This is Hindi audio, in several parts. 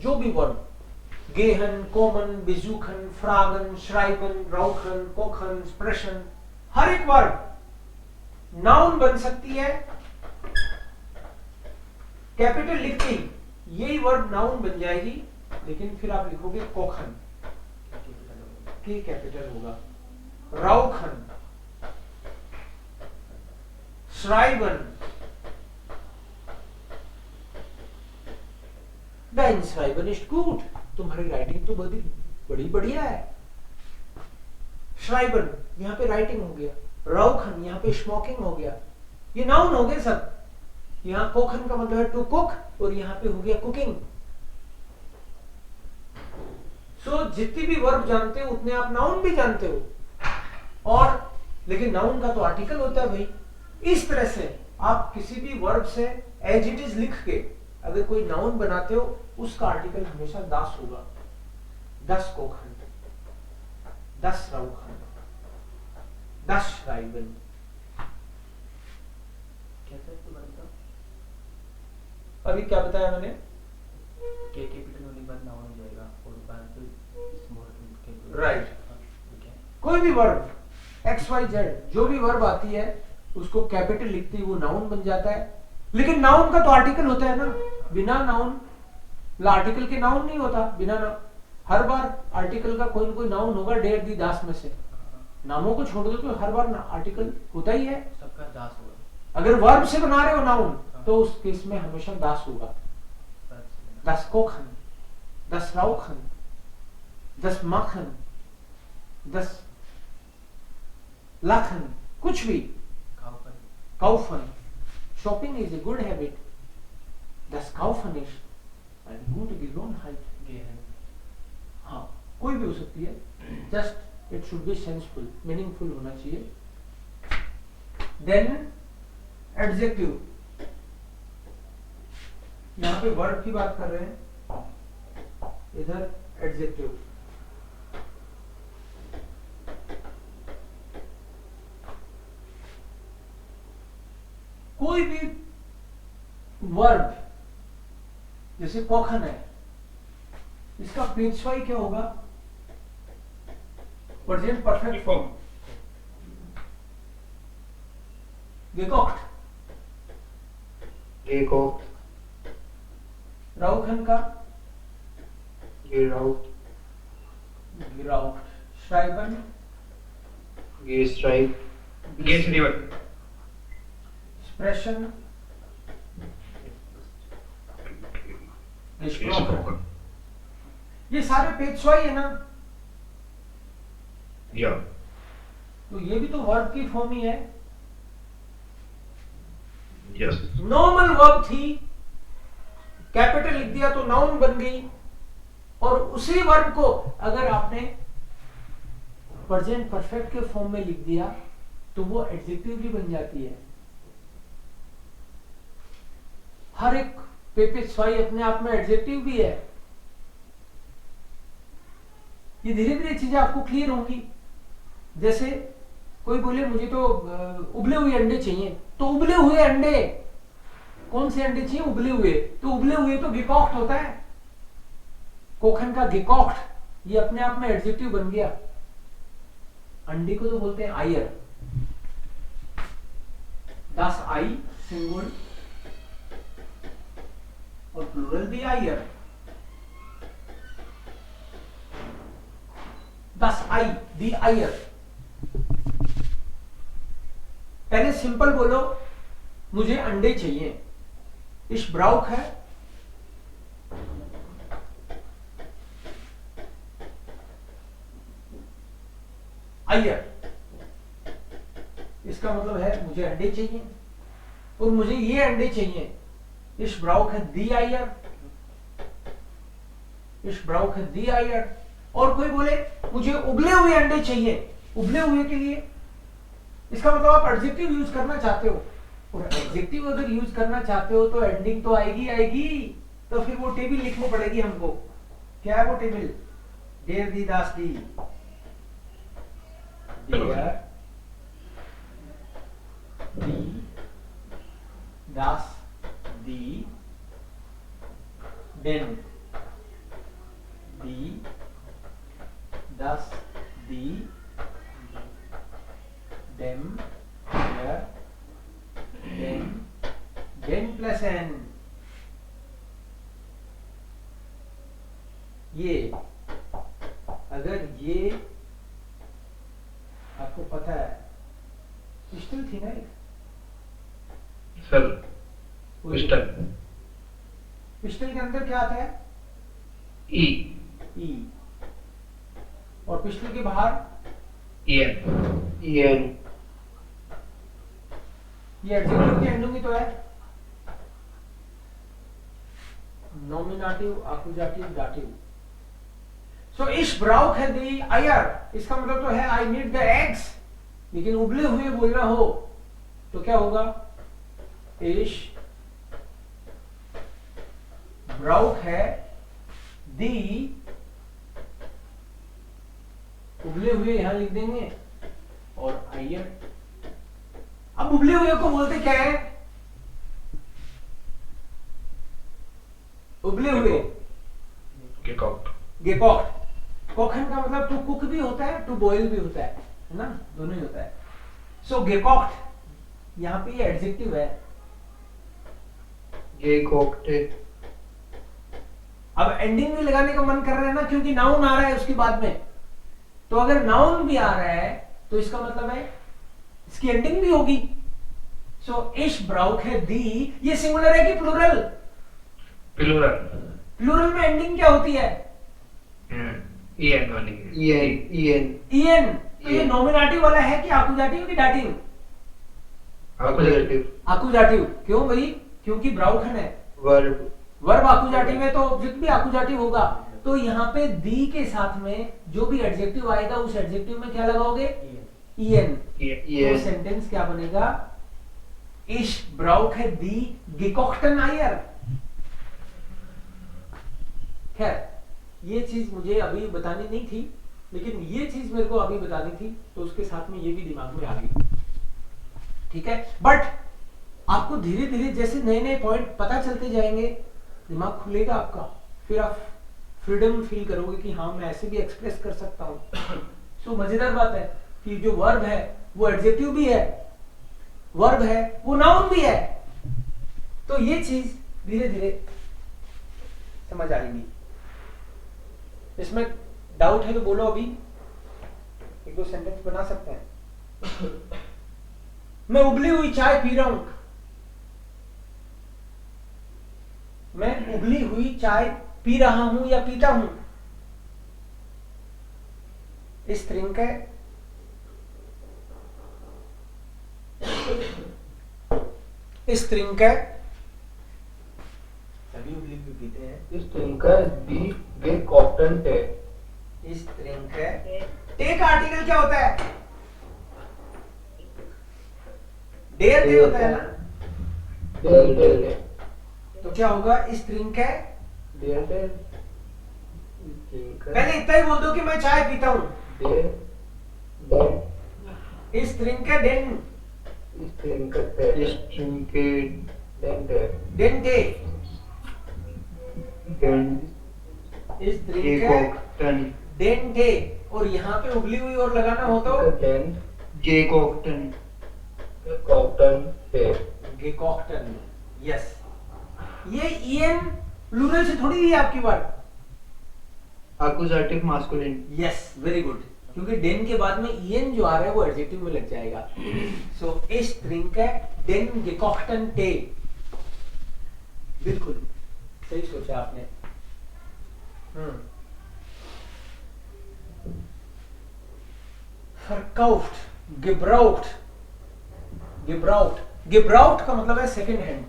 जो भी वर्ब, गेहन, कोमन, बिजुखन, फ्रागन, श्राइबन, राउखन, कोखन, स्प्रेशन, हर एक वर्ब नाउन बन सकती है कैपिटल लिखते ही, यही वर्ब नाउन बन जाएगी। लेकिन फिर आप लिखोगे कोखन, के कैपिटल होगा, राउखन, श्राइबन, dein Schreiben ist gut, तुम्हारी राइटिंग तो बड़ी बढ़िया है। श्राइबन यहाँ पे राइटिंग हो गया, राउखन यहाँ पे स्मोकिंग हो गया, ये नाउन हो गए सब। यहाँ कोखन का मतलब है टू कुक और यहाँ पे हो गया कुकिंग। सो जितनी भी वर्ब जानते हो उतने आप नाउन भी जानते हो। और लेकिन नाउन का तो आर्टिकल होता है भाई। इस तरह से आप किसी भी वर्ब से एज इट इज लिख के अगर कोई नाउन बनाते हो उसका आर्टिकल हमेशा दास होगा। 10 कोखन, 10 राउखन, 10 श्राइबन। कैसे तो बनता? अभी क्या बताया मैंने? के कैपिटल होने के बाद नाउन हो जाएगा और बाद स्मॉल कैपिटल। राइट। ठीक है। कोई भी वर्ब XYZ जो भी वर्ब आती है उसको कैपिटल लिखते ही वो नाउन बन जाता है। लेकिन नाउन का तो आर्टिकल होता है ना, बिना नाउन आर्टिकल के नाउन नहीं होता। बिना हर बार आर्टिकल का कोई ना कोई नाउन होगा, डेढ़ दी दास में से। नामों को छोड़ दो तो हर बार आर्टिकल होता ही है, सबका दास होगा। अगर वर्ब से बना रहे हो नाउन तो उस केस में हमेशा दास होगा। 10 कोखन, 10 राउखन, 10 माखन, 10 लाखन, कुछ भी। काउफन, shopping is a good habit. 10 काउफन इज गुड Gewohnheit। हाँ, कोई भी हो सकती है, just it should be senseful, meaningful होना चाहिए। देन एडजेक्टिव, यहां पे वर्ब की बात कर रहे हैं, इधर एडजेक्टिव। कोई भी वर्ब जैसे कोखन है, इसका पेशवाई क्या होगा? Present perfect form, gekocht। राउखन का geraucht, श्राइबन gestreift, स्प्रेशन gesprochen। ये सारे पेशवाई है ना, ja, तो ये भी तो वर्ब की फॉर्म ही है। yes, नॉर्मल वर्ब थी, कैपिटल लिख दिया तो नाउन बन गई। और उसी वर्ब को अगर आपने प्रेजेंट परफेक्ट के फॉर्म में लिख दिया तो वो एडजेक्टिव भी बन जाती है। हर एक पेशवाई अपने आप में एडजेक्टिव भी है। ये धीरे धीरे चीजें आपको क्लियर होंगी। जैसे कोई बोले मुझे तो उबले हुए अंडे चाहिए, तो उबले हुए अंडे, कौन से अंडे चाहिए? उबले हुए। तो उबले हुए तो gekocht होता है, कोखन का gekocht, ये अपने आप में एडजेक्टिव बन गया। अंडे को तो बोलते हैं आयर, 10 आई सिंगुलर और प्लूरल भी आयर। 10 आई दी आयर। पहले सिंपल बोलो, मुझे अंडे चाहिए। इस ब्राउक है, आयर, इसका मतलब है मुझे अंडे चाहिए और मुझे ये अंडे चाहिए। इस ब्राउक है दी आयर, इस ब्राउक है दी आयर। और कोई बोले मुझे उबले हुए अंडे चाहिए, उबले हुए के लिए इसका मतलब आप एडजेक्टिव यूज करना चाहते हो। और एडजेक्टिव अगर यूज करना चाहते हो तो एंडिंग तो आएगी आएगी। तो फिर वो टेबल लिखनी पड़ेगी हमको। क्या है वो टेबल? डेर दी दास दी, डेर दी दास दी, डेन डी, 10 डी, डेम, डेन प्लस एन। ये अगर ये आपको पता है, पिस्टल थी ना एक सर, पिस्टल के अंदर क्या आता है? ई, और पिस्टल के बाहर एन। ये एडजेक्टिव की एंडिंग ही तो है, नॉमिनेटिव, आकुजाटिव, दाटिव। सो इश ब्राउक है दी आयर, इसका मतलब तो है आई नीड द एग्स, लेकिन उबले हुए बोलना हो तो क्या होगा? इश ब्राउक है दी, उबले हुए यहां लिख देंगे, और आयर। अब उबले हुए को बोलते क्या है? उबले हुए गेकॉक्ट। कॉकन का मतलब टू कुक भी होता है, टू बॉयल भी होता है ना, दोनों ही होता है। सो गेकॉक्ट यहाँ पे ये एडजेक्टिव है। अब एंडिंग भी लगाने का मन कर रहा है ना, क्योंकि नाउन आ रहा है उसके बाद में, तो अगर नाउन भी आ रहा है तो इसका मतलब है इसकी एंडिंग भी होगी। सो इश ब्राउक है दी, ये सिंगुलर है कि प्लूरल? प्लूरल में एंडिंग क्या होती है? ईएन। तो ये नॉमिनेटिव वाला है कि आकुजाटिव की डाटिव? आकुजाटिव। क्यों भाई? क्योंकि ब्राउखन है, वर्ब आकुजाटिव है, तो ऑब्जेक्ट भी आकुजाटिव होगा। तो यहाँ पे दी के साथ में जो भी एडजेक्टिव आएगा उस एडजेक्टिव में क्या लगाओगे? ईएन। तो सेंटेंस क्या बनेगा? इश ब्राउक है दी गेकॉक्टन आयर। खैर, ये चीज मुझे अभी बतानी नहीं थी, लेकिन ये चीज मेरे को अभी बतानी थी, तो उसके साथ में ये भी दिमाग में आ गई। ठीक है, बट आपको धीरे धीरे जैसे नए नए पॉइंट पता चलते जाएंगे, दिमाग खुलेगा आपका, फिर आप फ्रीडम फील करोगे कि हाँ मैं ऐसे भी एक्सप्रेस कर सकता हूँ। सो मजेदार बात है कि जो वर्ब है वो एडजेक्टिव भी है, वर्ब है वो नाउन भी है। तो ये चीज धीरे धीरे समझ आएगी। इसमें डाउट है तो बोलो, अभी एक दो सेंटेंस बना सकते हैं। मैं उबली हुई चाय पी रहा हूं। मैं उबली हुई चाय पी रहा हूं या पीता हूं। इस तरीके सभी उबली हुई पीते हैं। इस तरीके टे का आर्टिकल क्या होता है? डेयर दे होता है ना। तो क्या होगा? इस तरीके पहले इतना ही बोल दो कि मैं चाय पीता हूं। इस तरीके डेन डेंटे। इस तरीके डेंटे, और यहाँ पे उबली हुई और लगाना हो तो गेकॉक्टन। यस, ये ईएन प्लूरल से थोड़ी है आपकी बात। आकुजाटिव मास्कुलिन। यस, वेरी गुड, क्योंकि डेन के बाद में ईएन जो आ रहा है वो एडजेक्टिव में लग जाएगा। सो इस तरीके डेन गेकॉक्टन टे। बिल्कुल सही सोचा आपने। verkauft, gebraucht, gebraucht का मतलब है सेकंड हैंड।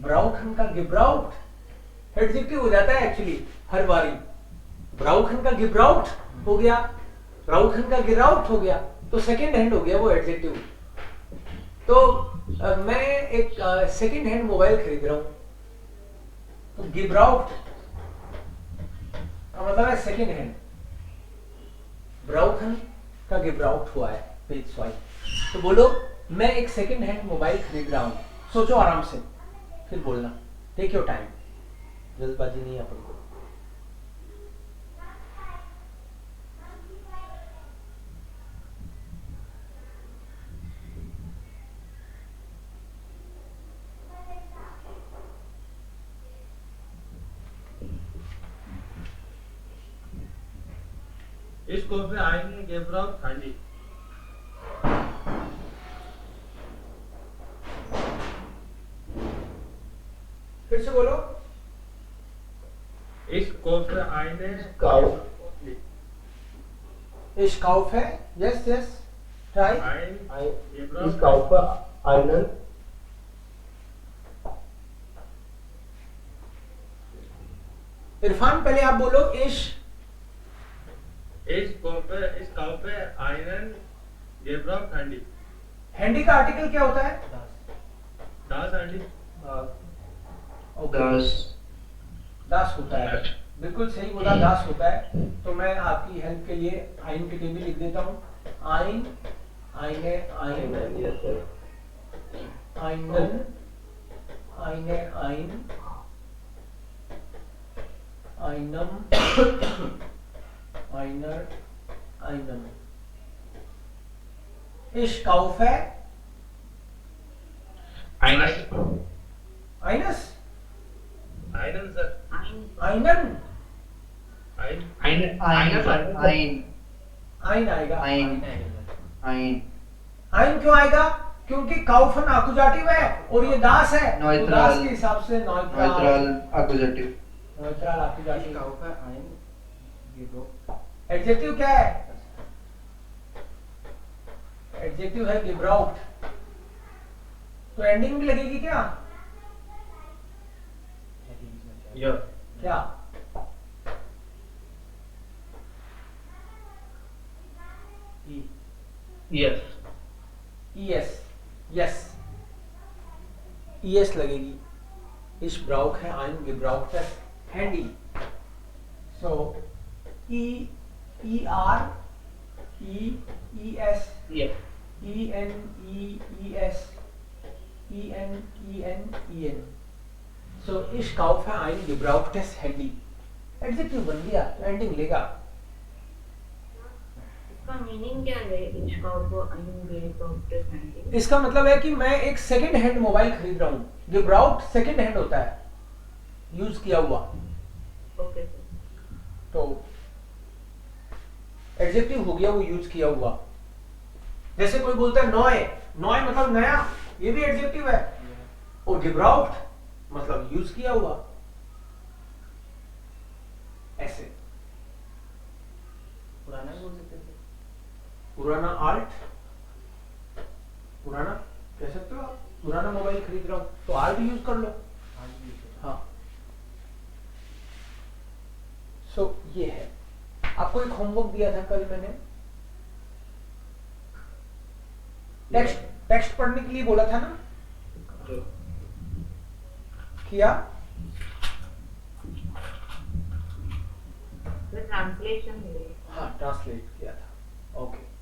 ब्राउखन का gebraucht एडजेक्टिव हो जाता है एक्चुअली हर बारी। ब्राउखन का gebraucht हो गया, ब्राउखन का geraucht हो गया, तो सेकंड हैंड हो गया वो एडजेक्टिव। तो मैं एक सेकंड हैंड मोबाइल खरीद रहा हूं, तो gebraucht मतलब है सेकंड हैंड। ब्राउखन का gebraucht हुआ है पेज स्वाइप। तो बोलो मैं एक सेकंड हैंड मोबाइल खरीद रहा हूं। सोचो आराम से, फिर बोलना, टेक योर टाइम, जल्दबाजी नहीं अपन को। Ich kaufe einen gebraucht Handy. फिर से बोलो। Ich kaufe einen Kauf. Ich kaufe, yes, yes, try. ein Ich gebraucht kaufe einen Irfan पहले आप बोलो इश। Ich kaufe einen gebraucht Handy. Handy का आर्टिकल क्या होता है? Das Handy. das दास होता है, बिल्कुल सही बोला, दास होता है। तो मैं आपकी हेल्प के लिए आइन की टेबल लिख देता हूँ। आइन, आइने, आइन, आइनन, आइने, आइन, आइनम, आइनर, आइनम। इश काउफे, eines आइनस, Einen sir. आइनन, Ein. आइन आएगा। ein आइन क्यों आएगा? क्योंकि काउफन आकुजाटिव है और ये दास है, तो Neutral. दास के हिसाब से neutral accusative neutral Ich आकुजाटिव। kaufe ein Gebroch. Adjective क्या है? एडजेक्टिव है gebraucht। तो एंडिंग भी लगेगी क्या? Ja. क्या? yes ES, यस, ES लगेगी। इस ब्राउक है, आइन gebraucht है, हैंडी। सो ER, ES, yes ENEES, EN। सो इस काउफ है, आइन gebraucht है, हैंडी। एडजेक्टिव बन गया तो एंडिंग लेगा। इसका मीनिंग क्या है? Ich kaufe einen gebrauchten Handy. इसका मतलब है कि मैं एक सेकंड हैंड मोबाइल खरीद रहा हूँ। gebraucht सेकंड हैंड होता है, यूज किया हुआ। Okay sir. तो एडजेक्टिव हो गया वो यूज किया हुआ। जैसे कोई बोलता है नॉय, नॉय मतलब नया, ये भी एडजेक्टिव है। और gebraucht मतलब यूज किया हुआ। ऐसे पुराना भी बोल सकते थे। पुराना आल्ट, पुराना कह सकते हो आप। पुराना मोबाइल खरीद रहा हूं तो आल्ट यूज कर लो। आज भी use करते हाँ। सो ये है। आपको एक होमवर्क दिया था कल मैंने, टेक्स्ट पढ़ने के लिए बोला था ना, किया? ट्रांसलेशन हाँ, ट्रांसलेट किया था। ओके।